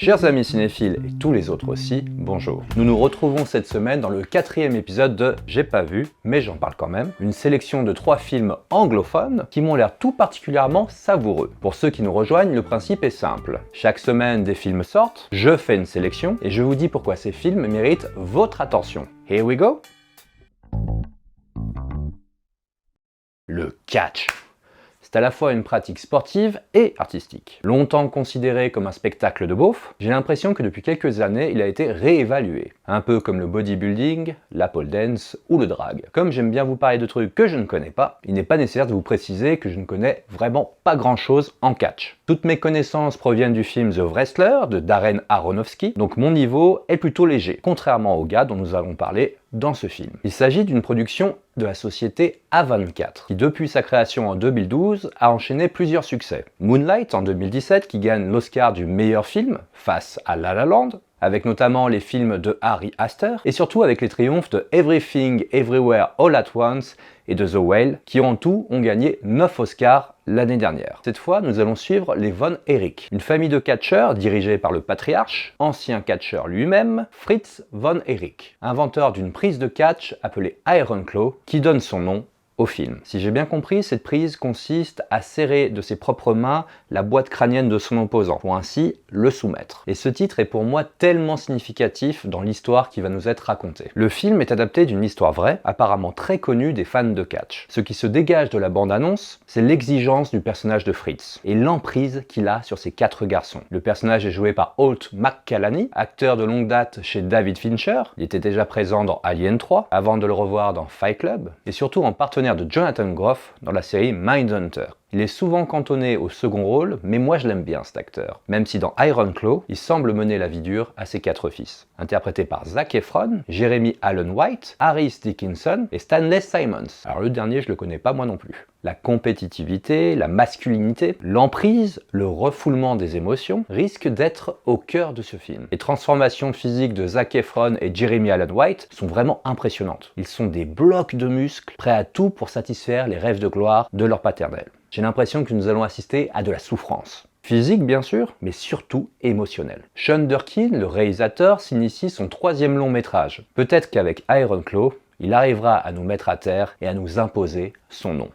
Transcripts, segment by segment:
Chers amis cinéphiles et tous les autres aussi, bonjour. Nous nous retrouvons cette semaine dans le 4e épisode de J'ai pas vu, mais j'en parle quand même, une sélection de 3 films anglophones qui m'ont l'air tout particulièrement savoureux. Pour ceux qui nous rejoignent, le principe est simple. Chaque semaine, des films sortent, je fais une sélection et je vous dis pourquoi ces films méritent votre attention. Here we go! Le catch. C'est à la fois une pratique sportive et artistique. Longtemps considéré comme un spectacle de beauf, j'ai l'impression que depuis quelques années, il a été réévalué. Un peu comme le bodybuilding, la pole dance ou le drag. Comme j'aime bien vous parler de trucs que je ne connais pas, il n'est pas nécessaire de vous préciser que je ne connais vraiment pas grand chose en catch. Toutes mes connaissances proviennent du film The Wrestler de Darren Aronofsky, donc mon niveau est plutôt léger, contrairement au gars dont nous allons parler dans ce film. Il s'agit d'une production de la société A24, qui depuis sa création en 2012 a enchaîné plusieurs succès. Moonlight en 2017 qui gagne l'Oscar du meilleur film face à La La Land, avec notamment les films de Ari Aster, et surtout avec les triomphes de Everything Everywhere All at Once et de The Whale, qui en tout ont gagné 9 Oscars l'année dernière. Cette fois, nous allons suivre les Von Erich, une famille de catcheurs dirigée par le patriarche, ancien catcheur lui-même, Fritz Von Erich, inventeur d'une prise de catch appelée Iron Claw, qui donne son nom au film. Si j'ai bien compris, cette prise consiste à serrer de ses propres mains la boîte crânienne de son opposant, pour ainsi le soumettre. Et ce titre est pour moi tellement significatif dans l'histoire qui va nous être racontée. Le film est adapté d'une histoire vraie, apparemment très connue des fans de catch. Ce qui se dégage de la bande-annonce, c'est l'exigence du personnage de Fritz, et l'emprise qu'il a sur ses 4 garçons. Le personnage est joué par Holt McCallany, acteur de longue date chez David Fincher, il était déjà présent dans Alien 3, avant de le revoir dans Fight Club, et surtout en partenaire de Jonathan Groff dans la série Mindhunter. Il est souvent cantonné au second rôle, mais moi je l'aime bien cet acteur, même si dans Iron Claw, il semble mener la vie dure à ses 4 fils. Interprété par Zac Efron, Jeremy Allen White, Harris Dickinson et Stanley Simons. Alors le dernier je le connais pas moi non plus. La compétitivité, la masculinité, l'emprise, le refoulement des émotions risquent d'être au cœur de ce film. Les transformations physiques de Zac Efron et Jeremy Allen White sont vraiment impressionnantes. Ils sont des blocs de muscles, prêts à tout pour satisfaire les rêves de gloire de leur paternel. J'ai l'impression que nous allons assister à de la souffrance. Physique bien sûr, mais surtout émotionnelle. Sean Durkin, le réalisateur, s'initie son 3e long métrage. Peut-être qu'avec Iron Claw, il arrivera à nous mettre à terre et à nous imposer son nom.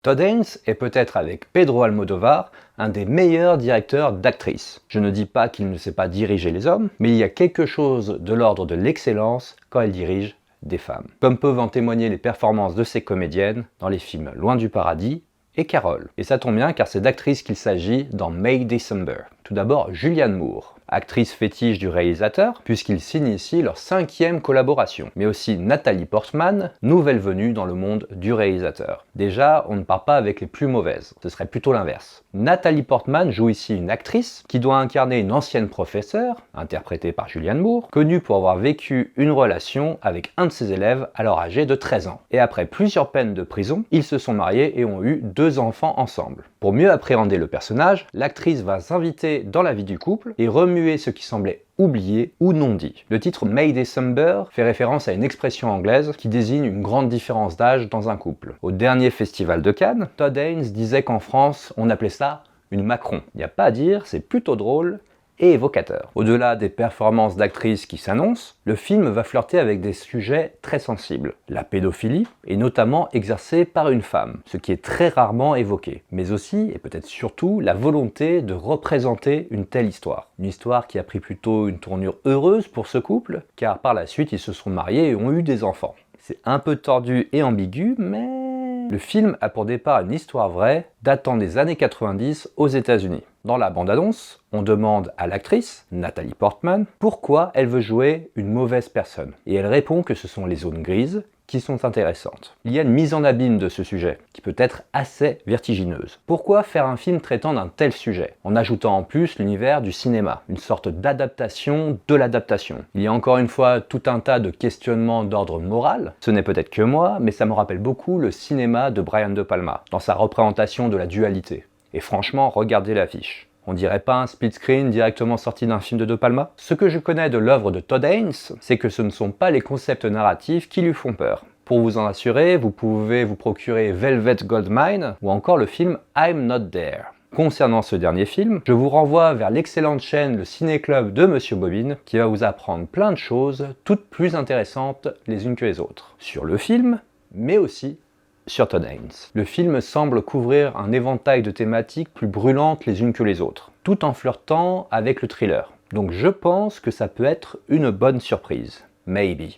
Todd Haynes est peut-être avec Pedro Almodóvar un des meilleurs directeurs d'actrices. Je ne dis pas qu'il ne sait pas diriger les hommes, mais il y a quelque chose de l'ordre de l'excellence quand il dirige des femmes. Comme peuvent en témoigner les performances de ces comédiennes dans les films Loin du paradis et Carole. Et ça tombe bien car c'est d'actrices qu'il s'agit dans May December. Tout d'abord Julianne Moore, actrice fétiche du réalisateur, puisqu'ils signent ici leur 5e collaboration. Mais aussi Natalie Portman, nouvelle venue dans le monde du réalisateur. Déjà, on ne part pas avec les plus mauvaises, ce serait plutôt l'inverse. Natalie Portman joue ici une actrice qui doit incarner une ancienne professeure, interprétée par Julianne Moore, connue pour avoir vécu une relation avec un de ses élèves alors âgé de 13 ans. Et après plusieurs peines de prison, ils se sont mariés et ont eu 2 enfants ensemble. Pour mieux appréhender le personnage, l'actrice va s'inviter dans la vie du couple et remuer ce qui semblait oublié ou non dit. Le titre May December fait référence à une expression anglaise qui désigne une grande différence d'âge dans un couple. Au dernier festival de Cannes, Todd Haynes disait qu'en France, on appelait ça une Macron. Il n'y a pas à dire, c'est plutôt drôle et évocateur. Au-delà des performances d'actrices qui s'annoncent, le film va flirter avec des sujets très sensibles. La pédophilie est notamment exercée par une femme, ce qui est très rarement évoqué, mais aussi, et peut-être surtout, la volonté de représenter une telle histoire. Une histoire qui a pris plutôt une tournure heureuse pour ce couple, car par la suite ils se sont mariés et ont eu des enfants. C'est un peu tordu et ambigu, mais le film a pour départ une histoire vraie datant des années 90 aux États-Unis. Dans la bande-annonce, on demande à l'actrice, Natalie Portman, pourquoi elle veut jouer une mauvaise personne. Et elle répond que ce sont les zones grises qui sont intéressantes. Il y a une mise en abîme de ce sujet, qui peut être assez vertigineuse. Pourquoi faire un film traitant d'un tel sujet, en ajoutant en plus l'univers du cinéma, une sorte d'adaptation de l'adaptation? Il y a encore une fois tout un tas de questionnements d'ordre moral. Ce n'est peut-être que moi, mais ça me rappelle beaucoup le cinéma de Brian De Palma, dans sa représentation de la dualité. Et franchement, regardez l'affiche. On dirait pas un split screen directement sorti d'un film de De Palma? Ce que je connais de l'œuvre de Todd Haynes, c'est que ce ne sont pas les concepts narratifs qui lui font peur. Pour vous en assurer, vous pouvez vous procurer Velvet Goldmine ou encore le film I'm Not There. Concernant ce dernier film, je vous renvoie vers l'excellente chaîne Le Ciné Club de Monsieur Bobine, qui va vous apprendre plein de choses, toutes plus intéressantes les unes que les autres. Sur le film, mais aussi sur Todd Haynes. Le film semble couvrir un éventail de thématiques plus brûlantes les unes que les autres, tout en flirtant avec le thriller. Donc je pense que ça peut être une bonne surprise. Maybe.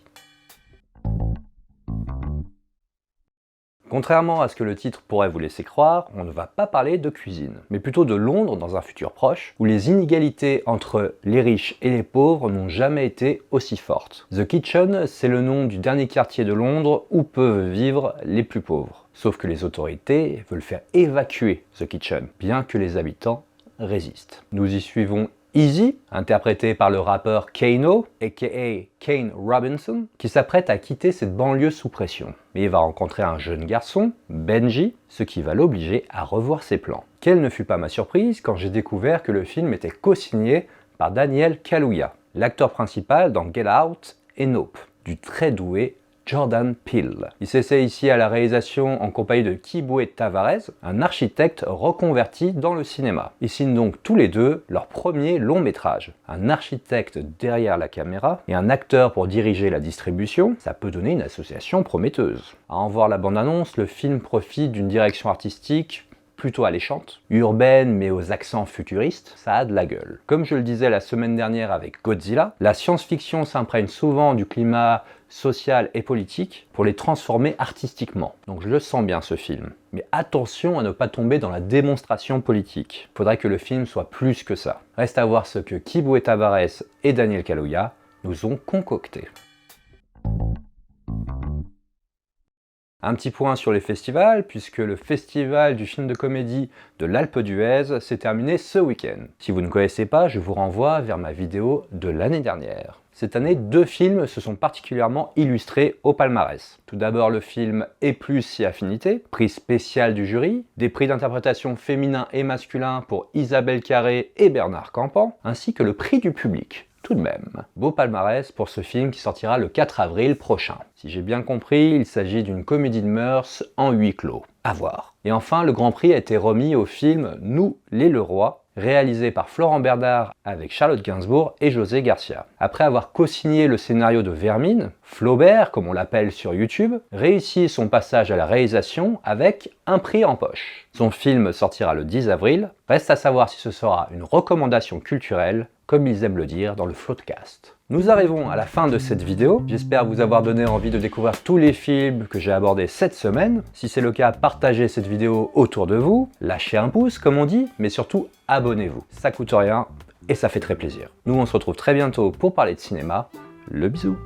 Contrairement à ce que le titre pourrait vous laisser croire, on ne va pas parler de cuisine, mais plutôt de Londres dans un futur proche, où les inégalités entre les riches et les pauvres n'ont jamais été aussi fortes. The Kitchen, c'est le nom du dernier quartier de Londres où peuvent vivre les plus pauvres. Sauf que les autorités veulent faire évacuer The Kitchen, bien que les habitants résistent. Nous y suivons Easy, interprété par le rappeur Kano, aka Kane Robinson, qui s'apprête à quitter cette banlieue sous pression. Mais il va rencontrer un jeune garçon, Benji, ce qui va l'obliger à revoir ses plans. Quelle ne fut pas ma surprise quand j'ai découvert que le film était co-signé par Daniel Kaluuya, l'acteur principal dans Get Out et Nope, du très doué Jordan Peele. Il s'essaie ici à la réalisation en compagnie de Kibwe Tavares, un architecte reconverti dans le cinéma. Ils signent donc tous les deux leur premier long métrage. Un architecte derrière la caméra et un acteur pour diriger la distribution, ça peut donner une association prometteuse. À en voir la bande-annonce, le film profite d'une direction artistique plutôt alléchante, urbaine mais aux accents futuristes, ça a de la gueule. Comme je le disais la semaine dernière avec Godzilla, la science-fiction s'imprègne souvent du climat social et politique pour les transformer artistiquement. Donc je le sens bien ce film. Mais attention à ne pas tomber dans la démonstration politique. Faudrait que le film soit plus que ça. Reste à voir ce que Kibwe Tavares et Daniel Kaluuya nous ont concocté. Un petit point sur les festivals, puisque le festival du film de comédie de l'Alpe d'Huez s'est terminé ce week-end. Si vous ne connaissez pas, je vous renvoie vers ma vidéo de l'année dernière. Cette année, 2 films se sont particulièrement illustrés au palmarès. Tout d'abord le film Et plus et Affinité, prix spécial du jury, des prix d'interprétation féminin et masculin pour Isabelle Carré et Bernard Campan, ainsi que le prix du public. Tout de même, beau palmarès pour ce film qui sortira le 4 avril prochain. Si j'ai bien compris, il s'agit d'une comédie de mœurs en huis clos. À voir. Et enfin, le Grand Prix a été remis au film Nous les Leroy, réalisé par Florent Bernard avec Charlotte Gainsbourg et José Garcia. Après avoir co-signé le scénario de Vermine, Flaubert, comme on l'appelle sur YouTube, réussit son passage à la réalisation avec un prix en poche. Son film sortira le 10 avril, reste à savoir si ce sera une recommandation culturelle, comme ils aiment le dire dans le Floodcast. Nous arrivons à la fin de cette vidéo, j'espère vous avoir donné envie de découvrir tous les films que j'ai abordés cette semaine. Si c'est le cas, partagez cette vidéo autour de vous, lâchez un pouce comme on dit, mais surtout abonnez-vous. Ça coûte rien et ça fait très plaisir. Nous on se retrouve très bientôt pour parler de cinéma, le bisou.